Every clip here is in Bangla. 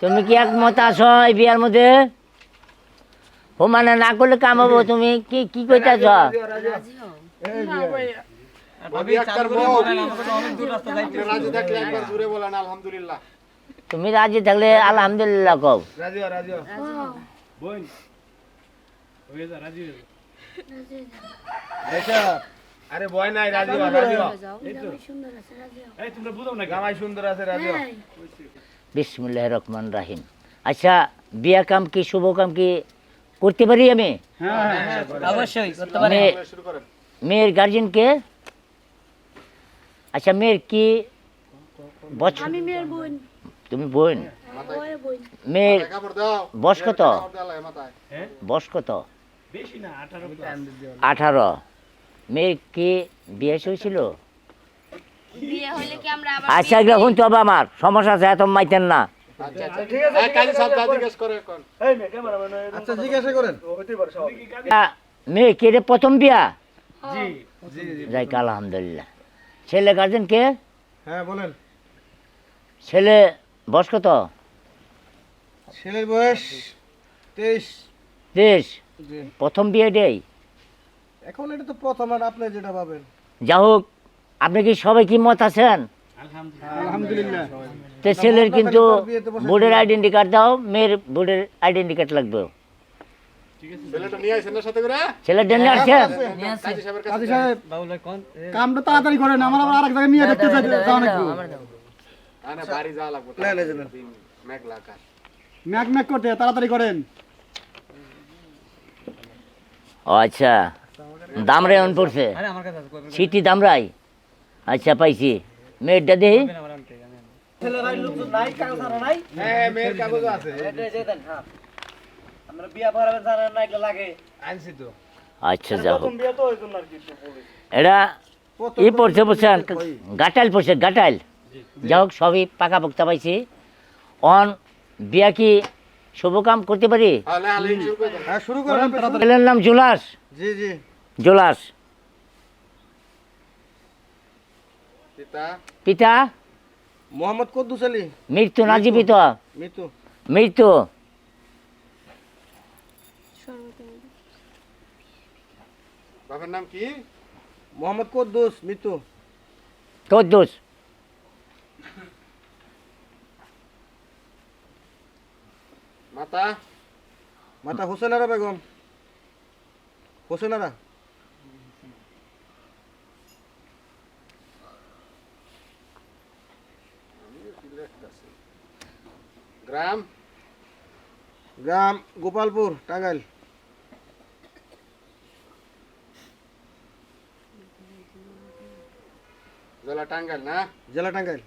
তুমি কি একমত আছো এই বিয়ার মধ্যে? ও মানে না করলে কাম হবো, তুমি কি কি কইতাছ? তুমি রাজি থাকলে আলহামদুলিল্লাহ কও। আরে ভয় নাই, রাজি হও, রাজি হও। এই তোমরা বুঝো না, জামাই সুন্দর আছে, রাজি হও। বিসমিল্লাহির রহমানির রহিম। আচ্ছা, বিয়া কাম কি শুভ কাম কি করতে পারি আমি? অবশ্যই করতে পারেন। মেয়ের গার্জিয়ান কে? আচ্ছা, মেয়ের কি বছর? আমি মেয়ের বোন। তুমি বোন? ওরে বোন। মেয়ের বয়স কত? বয়স কত? বেশি না, 18 প্লাস। 18। মেয়ের কি বিয়ে হয়েছিল? বিয়ে হইলে কি আমরা আবার আচ্ছা, এগুলো শুনতে হবে, আমার সমস্যা আছে, এত মাইতেন না। আচ্ছা জিজ্ঞাসা করেন। মেয়ে কে রে প্রথম বিয়া? জি জি জি। যাই আলহামদুলিল্লাহ। ছেলে গার্জেন কে? হ্যাঁ বলেন। ছেলে বয়স কত? ছেলের বয়স 23। 23। জি। প্রথম বিয়ে দেই। এখন এটা তো প্রথম, আর আপনি যেটা পাবেন। যা হোক, আপনি কি সবাই কি মত আছেন? আলহামদুলিল্লাহ। তো ছেলের কিন্তু ভোটের আইডেন্টি কার্ড দাও, মেয়ের ভোটের আইডেন্টি কার্ড লাগবে। ছেলেটা নিয়ে আইছেন না সাথে করে? ছেলের জন্য আসছেন? কাজী সাহেব কামটা তাড়াতাড়ি করেন, আমার আবার আরেক জায়গায় নিয়ে দেখতে যাও নাকি? না বাড়ি যাওয়া লাগবে। না না মেঘলা আকাশ, ম্যাক ম্যাক করতে তাড়াতাড়ি করেন। ও আচ্ছা, দামরাই অন পড়ছে, সিটি দামরাই। আচ্ছা, পাইছি। মেয়েরটা দেই। হ্যাঁ মেয়ের কাগজও আছে। আমরা বিয়া পড়াবে জানেন না, এগুলো লাগে আনছি তো। আচ্ছা, যাও। এটা ই পড়ছে বুঝছেন, গাটাইল পড়ছে, গাটাইল। যাই হোক, সবই পাকা পোক্তা পাইছি। অন বিয়া কি শুভ কাম করতে পারি? হ্যাঁ শুরু করেন। ছেলের নাম জুলাস। জি জি। জুলাস। পিতা পিতা মোহাম্মদ কুদ্দুস আলী। মৃত্যু না জীবিত? মৃত্যু। মৃত্যু। বাবার নাম কি? মোহাম্মদ কুদ্দুস, মৃত্যু। কদ্দুস। মাতা মাতা হোসেনারা বেগম। হোসেনারা। গ্রাম গ্রাম গোপালপুর, টাঙ্গাইল। জেলা টাঙ্গাইল না? জেলা টাঙ্গাইল।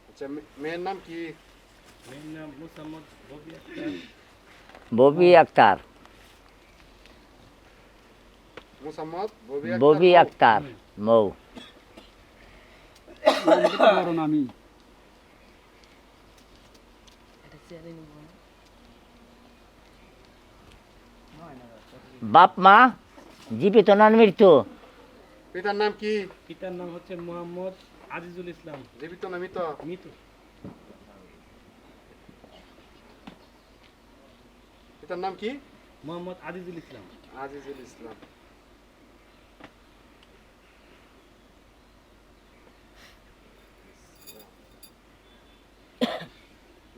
আচ্ছা, মেয়ের নাম কি? মেয়ের নাম মোসাম্মদ ববি আক্তার। ববি আক্তার। মোসাম্মদ ববি আক্তার মৌ। আমি বাপ মা জীবিত না মৃত্যু? পিতার নাম কি? পিতার নাম হচ্ছে মোহাম্মদ আজিজুল ইসলাম। জীবিত না মৃত? মৃত। পিতার নাম কি? মোহাম্মদ আজিজুল ইসলাম। আজিজুল ইসলাম।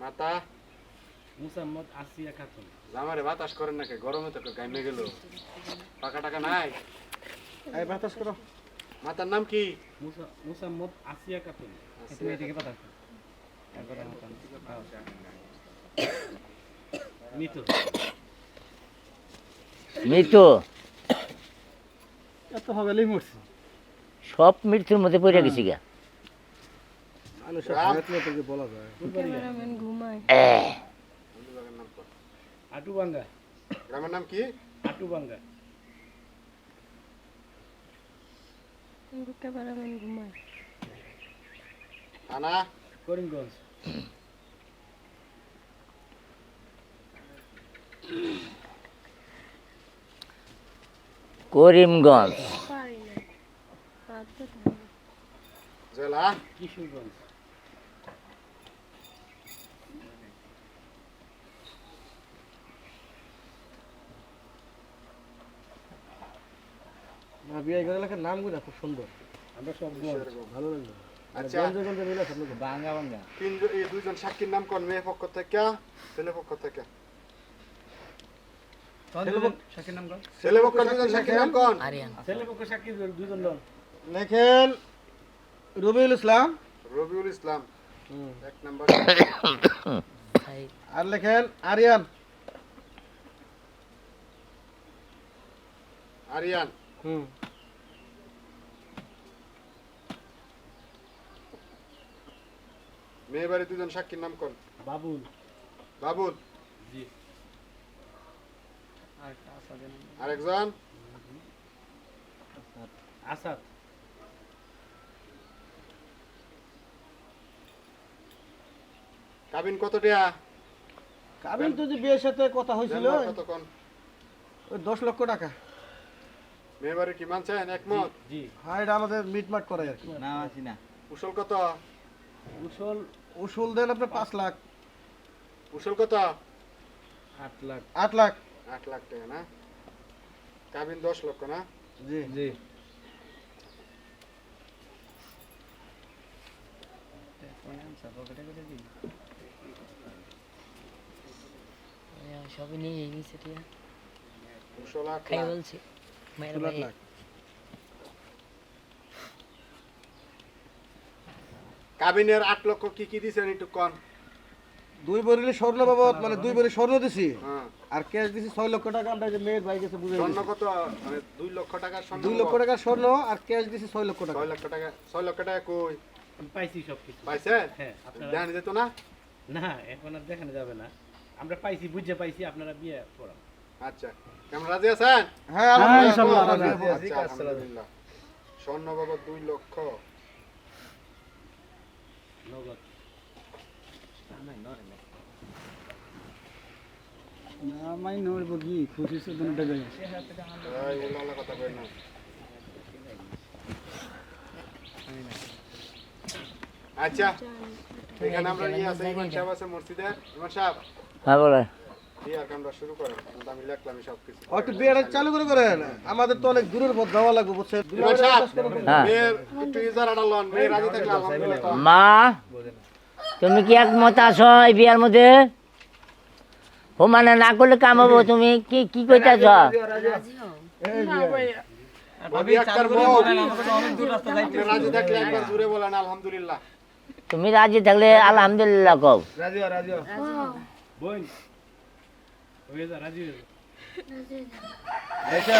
মাতা মুসাম্মদ আসিয়া খাতুন। জামারে বাতাস করেন নাকি? গরমে তো গাইমে গেল। টাকা টাকা নাই? এই বাতাস করো। মাতার নাম কি? মুসাম্মদ আসিয়া খাতুন। তুমি এদিকে বাতাস। মৃত। মৃত্যু। এত হবেলেই মরছি। সব মৃত্যুর মধ্যে পড়ে গেছি গা। মানুষের হায়াত নিয়ে তোকে বলা যায়। ক্যামেরাম্যান ঘুমায়। আটুবাঙ্গা। গ্রামের নাম কি? আটুবাঙ্গা। ক্যামেরাম্যান ঘুমায়। থানা করিমগঞ্জ। করিমগঞ্জ, পারি না পারতে থাকবো। জেলা কিশোরগঞ্জ, না বিয়ে করে লেখার নামগুলো খুব সুন্দর, আমরা সব ভালো লাগলো। আচ্ছা বাঙ্গা বাঙ্গা এই দুইজন সাক্ষীর নাম কোন? মেয়ে পক্ষ থেকে, ছেলে পক্ষ থেকে? ছেলে পক্ষ দুইজন সাক্ষীর নাম কোন? আরিয়ান ছেলে পক্ষে সাক্ষী দুজন লোক। লেখেন রবিউল ইসলাম, রবিউল ইসলাম এক নাম্বার। সাইদ আর লেখেন আরিয়ান। আরিয়ান। মেয়ে বাড়ি দুজন সাক্ষীর নাম কোন? বাবুল, বাবুল। জি, আরেকজন? আসাদ, কাবিন কত টাকা? কাবিন তো যে বিয়ের সাথে কথা হয়েছিল দেনবার কত কোন? ওই 10 লক্ষ টাকা। মেয়ে বাড়ি কি মানছেন একমত? জি। হ্যাঁ এটা আমাদের মিটমাট করে আর কি। না আছি না। উসল কত? উসল উসুল দেন আপনি 5 লাখ। উসল কত? 8 লাখ। 8 লাখ। 8 লাখ টাকা না? কাবিন 10 লক্ষ না? জি জি। সবই নিয়ে গেছে ঠিক আছে উসল 8 খাই লাখ। বলছি মায়ের 8 ভাই লাখ। কাবিনের 8 লক্ষ কি কি দিছেন একটু কোন? 2 ভরি স্বর্ণ বাবদ মানে 2 ভরি স্বর্ণ দিছি হ্যাঁ। আর ক্যাশ দিছি 6 লক্ষ টাকা। আমরা যে মেয়ের ভাই কাছে বুঝে স্বর্ণ কত? মানে 2 লক্ষ টাকার স্বর্ণ। 2 লক্ষ টাকা স্বর্ণ আর ক্যাশ দিছি 6 লক্ষ টাকা। 6 লক্ষ টাকা। 6 লক্ষ টাকা কই আমি পাইছি সব কিছু। পাইছে? হ্যাঁ, আপনারা জানি যেত না? না এখন আর দেখানো যাবে না। আমরা পাইছি, বুঝে পাইছি, আপনারা বিয়ে করান। আচ্ছা, কেমন রাজি আছেন? হ্যাঁ আলহামদুলিল্লাহ ইনশাআল্লাহ রাজি রাজি আছি। আছি, আলহামদুলিল্লাহ। স্বর্ণ বাবদ 2 লক্ষ। নগদ। না মাই নড়ব কি খুশি সে দুটো টাকা। এই উল্লাহ কথা কই না। আচ্ছা, এখানে আমরা ইয়ে আছে, ইমাম সাহেব আছে মসজিদে। ইমাম সাহেব, হ্যাঁ বলেন। বিয়ার কামটা শুরু করেন। আমি লিখলাম সব কিছু। একটু বিয়েটা চালু করে করেন, আমাদের তো অনেক দূরের পথ যাওয়া লাগবে বুঝছেন। ইমাম সাহেব, হ্যাঁ। মেয়ের একটু ইজারাটা লন। মেয়ে রাজি থাকলে আলহামদুলিল্লাহ। তো মা, তুমি কি একমত আছো এই বিয়ার মধ্যে? ও মানে না করলে কাম হবো, তুমি কি কি কইতাছ? ভাবি একবার বল। আপনি রাজি থাকলে একবার জোরে বলেন আলহামদুলিল্লাহ। তুমি রাজি থাকলে আলহামদুলিল্লাহ কও। বোন, হয়ে যা, রাজি হয়ে যা। আচ্ছা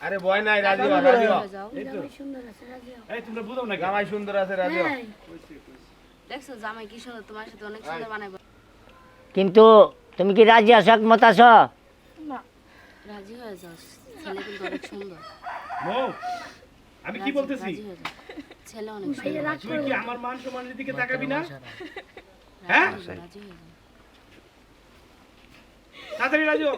আরে ভয় নাই, রাজি হ, রাজি হ। এই তো। জামাই সুন্দর আছে রাজি হও। এই তোমরা বুঝাও না কেন? জামাই সুন্দর আছে, রাজি হ। হ্যাঁ। দেখছো জামাই কি সুন্দর, তোমার সাথে অনেক সুন্দর বানাইবো। কিন্তু তুমি কি রাজি আছো, একমত আছো? রাজি হয়ে যাও, ছেলে কিন্তু অনেক সুন্দর। মৌ, আমি কি বলতেছি? রাজি হয়ে যাও, ছেলে অনেক ভাইয়া সুন্দর। রাগ তুই কি আমার মান সম্মানের দিকে তাকাবি না? রাজি হ্যাঁ? হয়ে যাও, রাজি হয়ে যাও, তাড়াতাড়ি রাজি হ।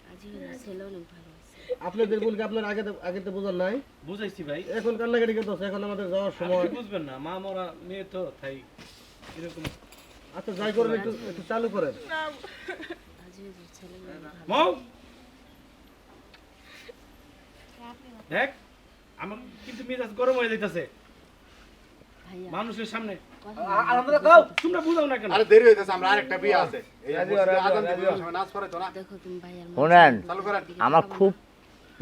রাজি হয়ে যাও, ছেলে অনেক ভালো আছে। আপনাদের বোনকে আপনার আগে আগে তো বোঝার নাই, বুঝাইছি ভাই। এখন কান্নাকাটি করতেছে, এখন আমাদের যাওয়ার সময়। আপনি বুঝবেন না, মা মরা মেয়ে তো তাই এরকম। আচ্ছা যাই করেন একটু একটু চালু করেন। রাজি হয়ে যাও, ছেলে অনেক ভালো। মৌ, দেখ আমার কিন্তু মেজাজ গরম হয়ে যাইতেছে ভাইয়া মানুষের সামনে। আলহামদুলিল্লাহ কাও। তোমরা বুঝাও না কেন? আরে দেরি হইতেছে, আমরা আরেকটা বিয়ে আছে। এই রাজি হ, মসজিদে রাজি হ, আজান রাজি দিবে, হ। সময় নাচ পড়ে তো না। দেখো তুমি ভাইয়ার শোনেন, চালু করেন। আমার খুব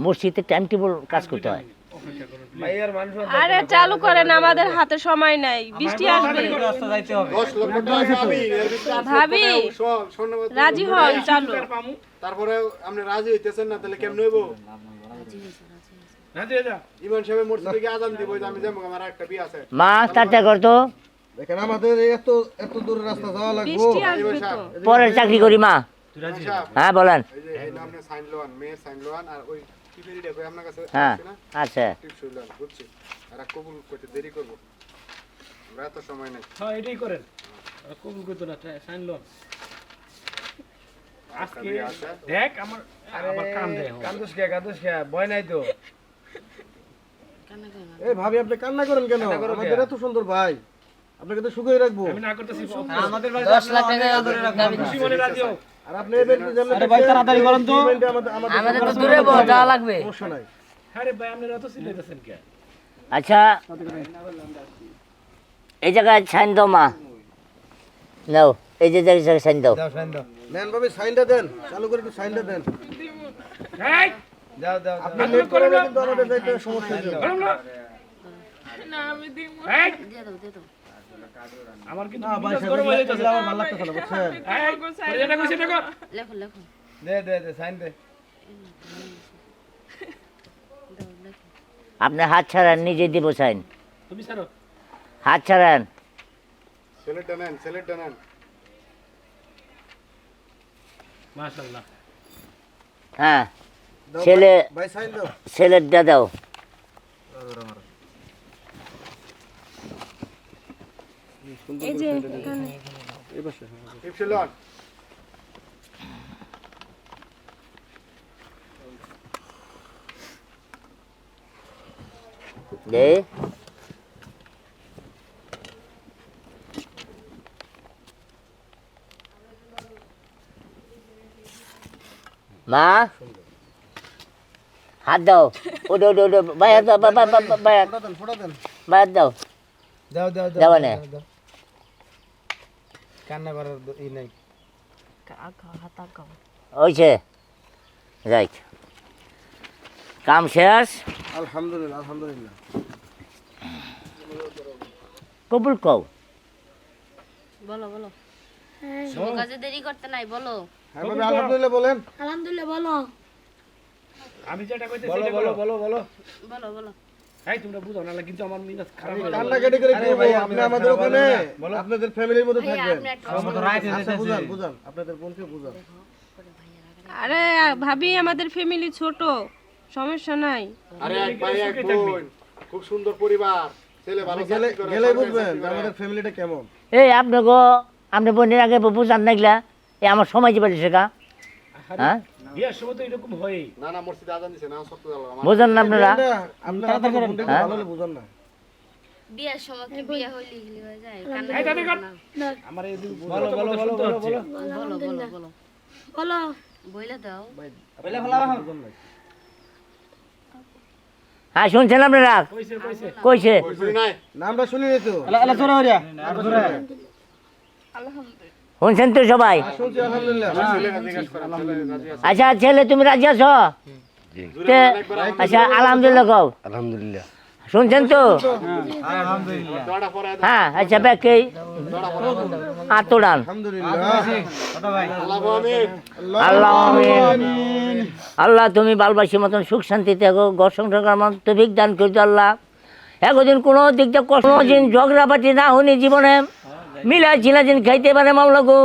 মসজিদে টাইম টেবিল কাজ করতে হয়। অপেক্ষা করুন, please। ভাইয়ার মানুষ আরে চালু করেন, আমাদের হাতে সময় নাই, বৃষ্টি আসবে। রাস্তা যাইতে হবে। 10 লক্ষ টাকা পাবি, এর ভিতরে 8 লক্ষ ভাবি, টাকা স্বর্ণ বাবদ। রাজি হন চালু। আর পামু? তারপরে আপনি রাজি হইতেছেন না, তাহলে কেমন হইব? রাজি হয়ে যাও, রাজি হয়ে যাও। রাজি হয়ে যা। ইমাম সাহেব মসজিদে গিয়ে আজান দিব, যে আমি যাবো, আমার আরেকটা বিয়ে আছে। মা তাড়াতাড়ি করতো, দেখেন আমাদের এই এত এত দূরের রাস্তা যাওয়া লাগবে। বৃষ্টি আসবে তো। পরের চাকরি করি মা। তুই রাজি ইমাম হ। সাহেব, হ্যাঁ বলেন। এই যে এই নামে সাইন লোয়ান, মেয়ের সাইন লোয়ান, আর ওই কি ফেরিটা কই আপনার কাছে হ্যাঁ আছে না? আচ্ছা, টিপস লোয়ান, বুঝছি। আর কবুল করতে দেরি করব, আমরা এত সময় নেই। হ্যাঁ এটাই করেন। কবুল করতো না, সাইন লো। আজকে দেখ আমার আবার কান দেয় কান্দুস কে ভয় নাই তো কান্না করে না এই ভাবি আপনি কান্না করেন কেন আমাদের এত সুন্দর ভাই আপনাকে তো সুখই রাখবো আমি না করতেছি আমাদের বাড়িতে 10 লাখ টাকা দাবি খুশি মনে রাজি হোক আর আপনি এবেন জানলে আরে ভাই তাড়াতাড়ি করেন তো আমাদের তো দূরে যাওয়া লাগবে সমস্যা নাই আরে ভাই আপনি এত চিল্লাইতেছেন কে আচ্ছা এই জায়গায় সাইন দাও মা নাও এই যে জায়গায় সাইন দাও দাও সাইন দাও নেন ভাবি সাইনটা দেন চালু করে একটু সাইনটা দেন এই দাও দাও আপনি লেট করে কিন্তু আমাদের যাইতে সমস্যা হয়ে যাবে বলুন না এই দিয়ে দাও আমার কিন্তু না ভাই বিকাশ গরম হয়ে যাইতেছে আমার ভালো লাগতেছে না বুঝছেন এই এটা কইছে দেখো লেখো লেখো দে সাইন দে দাও লেখো আপনি হাত ছাড়ান নিজে দিব সাইন তুমি ছাড়ো হাত ছাড়ান ছেলেটা নেন মাশাআল্লাহ হ্যাঁ দাও ছেলে ভাই সাইন দাও ছেলের দাদাও এই যে এখানে এই পাশে ইপসিলন দে মা হাত দাও ওডো বাইরে দাও বাইরে ফোটা দেন বাইরে দাও দাও দাও না কান্না করার ই নাই হাতা কাও ওইছে রাইট কাম শেষ আলহামদুলিল্লাহ কবুল কও বলো বলো হ্যাঁ শুভ কাজে দেরি করতে নাই বলো হ্যাঁ ভাবি আলহামদুলিল্লাহ বলেন আলহামদুলিল্লাহ বলো আমি যেটা কইতেছি বলো সেটা বলো বলো বলো বলো বলো বলো এই তোমরা বুঝো না কিন্তু আমার মিজাজ খারাপ হয়ে কান্না যাবে কেটে করে আরে কি ভাই, আপনি আমাদের ওখানে আপনাদের ফ্যামিলির মধ্যে ভাইয়া থাকবেন আপনি একটা আমার রাইট আচ্ছা বুঝান আপনাদের বোনকে বুঝান আরে ভাবি আমাদের ফ্যামিলি ছোট সমস্যা নাই আরে এক ভাই এক বোন খুব সুন্দর পরিবার ছেলে ভালো গেলে চাকরি করে, গেলেই সরকারি বুঝবেন চাকরি যে করে। আমাদের ফ্যামিলিটা কেমন এই আপনি বোনের আগে বুঝান নাগলা এই আমার সময় যে পারি শেখা হ্যাঁ বিয়ার সময় তো এরকম হয় না মসজিদে আজান দিছে না সত্য জানো আমার বুঝেন না আপনারা আপনারা আপনাদের বোনকে হ্যাঁ? ভালো হলে বুঝান না বিয়ের সময় কি বিয়ে হইলে গিলি হয়ে যায় এই দাদি কর কান্না আমার এই বলো বলো বলো বলো বলো বলো বলো বলো বলো বইলা দাও হ্যাঁ শুনছেন আপনারা কইছে কইছে বুঝলি নাই নামটা শুনিনি তো শুনছেন তো সবাই শুনছি আলহামদুলিল্লাহ ছেলেরা জিজ্ঞেস করে ছেলে রাজি আছে আচ্ছা ছেলে তুমি রাজি আছো তে আচ্ছা আলহামদুলিল্লাহ কও আলহামদুলিল্লাহ শুনছেন তো দড়া পরে হ্যাঁ আচ্ছা ব্যাকেই আতোড়ান আলহামদুলিল্লাহ আল্লাহ আমিন আল্লাহ আমিন আল্লাহ তুমি বালবাসীর মতন সুখ শান্তিতে থাকো ঘর সংসার করার মতো তৌফিক দান করতো আল্লাহ একদিন কোনো দিক দিয়ে কষ্ট দিন ঝগড়াবাটি না হনি জীবনে মিলা ঝিলা দিন খাইতে পারে মামলা গো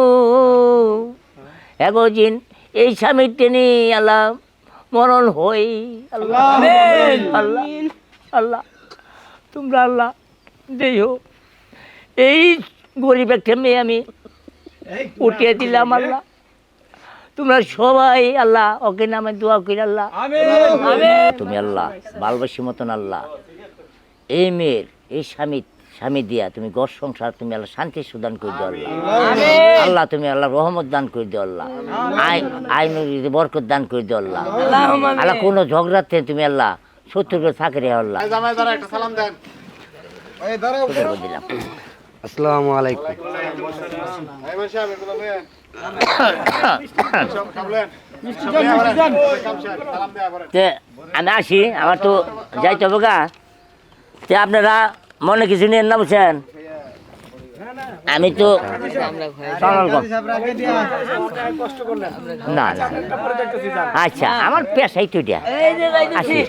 একদিন এই স্বামীর টেনে আল্লাহ মরণ হই আল্লাহ আল্লাহ আল্লাহ তোমরা আল্লাহ দেই হোক এই গরিব একটা মেয়ে আমি উঠিয়ে দিলাম আল্লাহ তোমরা সবাই আল্লাহ ওকে নামে দোয়া করি আল্লাহ তুমি আল্লাহ বালবাসীর মতন আল্লাহ এই মেয়ের এই স্বামী দিয়া তুমি ঘর সংসার তুমি আল্লাহ শান্তি সুদান করে দিও আল্লাহ আল্লাহ তুমি আল্লাহ রহমত দান করে দিও আল্লাহ আইন বরকত দান করে দিও আল্লাহ আল্লাহ কোনো ঝগড়াতে তুমি আল্লাহ শত্রুকে থাকে রে আল্লাহ জামাই দাঁড়া একটা সালাম দেন এই দাঁড়াও দিলাম আসসালামু আলাইকুম এই মাসে আবে বলে সব কামলেন সালাম দেয়া করে তে আমি আসি আমার তো যাইতে হবে গা তে আপনারা মনে কিছু নিয়ে না বুঝছেন আমি তো না না আচ্ছা আমার পেশাই তো দিয়া আসি